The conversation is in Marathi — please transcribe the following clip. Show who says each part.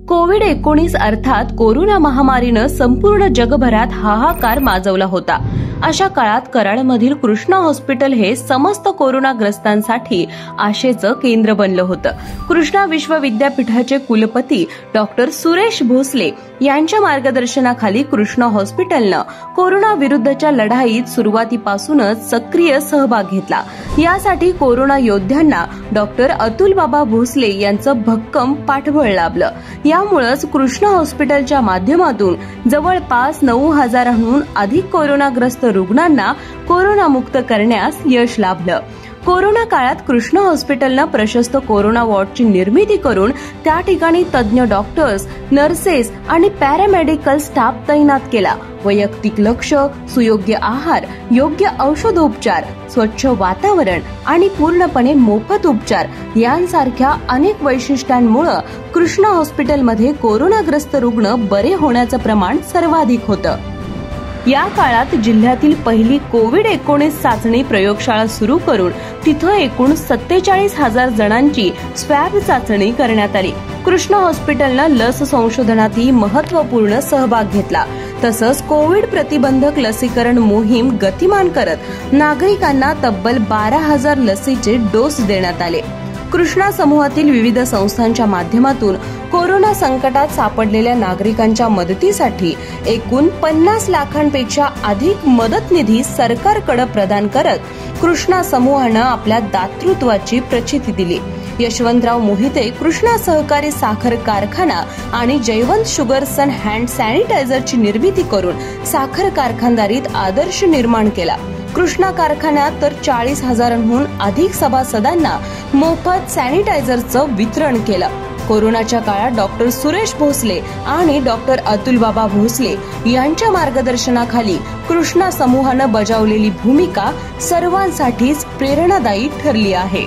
Speaker 1: कोविड-19 अर्थात कोरोना महामारीनं संपूर्ण जगभरात हाहाकार माजवला होता। अशा काळात कराडमधील कृष्णा हॉस्पिटल हे समस्त कोरोनाग्रस्तांसाठी आशेचं केंद्र बनलं होतं। कृष्णा विश्वविद्यापीठाचे कुलपती डॉक्टर सुरेश भोसले यांच्या मार्गदर्शनाखाली कृष्णा हॉस्पिटलनं कोरोना विरुद्धच्या लढाईत सुरुवातीपासूनच सक्रिय सहभाग घेतला। यासाठी कोरोना योद्ध्यांना डॉक्टर अतुल बाबा भोसले यांचं भक्कम पाठबळ लाभलं। यामुळेच कृष्णा हॉस्पिटलच्या माध्यमातून जवळपास 9,000हून अधिक कोरोनाग्रस्त रुग्णांना कोरोनामुक्त करण्यास यश लाभलं। कोरोना काळात कृष्णा हॉस्पिटलनं प्रशस्त कोरोना वॉर्डची निर्मिती करून त्या ठिकाणी तज्ञ डॉक्टर्स, नर्सेस आणि पॅरामेडिकल स्टाफ तैनात केला। वैयक्तिक लक्ष, सुयोग्य आहार, योग्य औषधोपचार, स्वच्छ वातावरण आणि पूर्णपणे मोफत उपचार यांसारख्या अनेक वैशिष्ट्यांमुळे कृष्णा हॉस्पिटलमध्ये कोरोनाग्रस्त रुग्ण बरे होण्याचं प्रमाण सर्वाधिक होतं। या काळात जिल्ह्यातील पहिली कोविड-19 चाचणी प्रयोगशाळा सुरू करून तिथं एकूण 47,000 जणांची स्वॅब चाचणी करण्यात आली। कृष्णा हॉस्पिटलनं लस संशोधनातही महत्त्वपूर्ण सहभाग घेतला। तसंच कोविड प्रतिबंधक लसीकरण मोहीम गतिमान करत नागरिकांना तब्बल 12,000 लसीचे डोस देण्यात आले। कृष्णा समूहातील विविध संस्थांच्या माध्यमातून कोरोना संकटात सापडलेल्या नागरिकांच्या मदतीसाठी एकूण 50 लाखांपेक्षा अधिक मदत निधी सरकारकडे प्रदान करत कृष्णा समूहानं आपल्या दातृत्वाची प्रचिती दिली। यशवंतराव मोहिते कृष्णा सहकारी साखर कारखाना आणि जयवंत शुगर्स अँड हँड सॅनिटायझरची निर्मिती करून साखर कारखानदारीत आदर्श निर्माण केला। कृष्णा कारखान्यात तर 40,000हून अधिक सभासदांना मोफत सॅनिटायझरचं वितरण केलं। कोरोनाच्या काळात डॉक्टर सुरेश भोसले आणि डॉक्टर अतुल बाबा भोसले यांच्या मार्गदर्शनाखाली कृष्णा समूहानं बजावलेली भूमिका सर्वांसाठीच प्रेरणादायी ठरली आहे।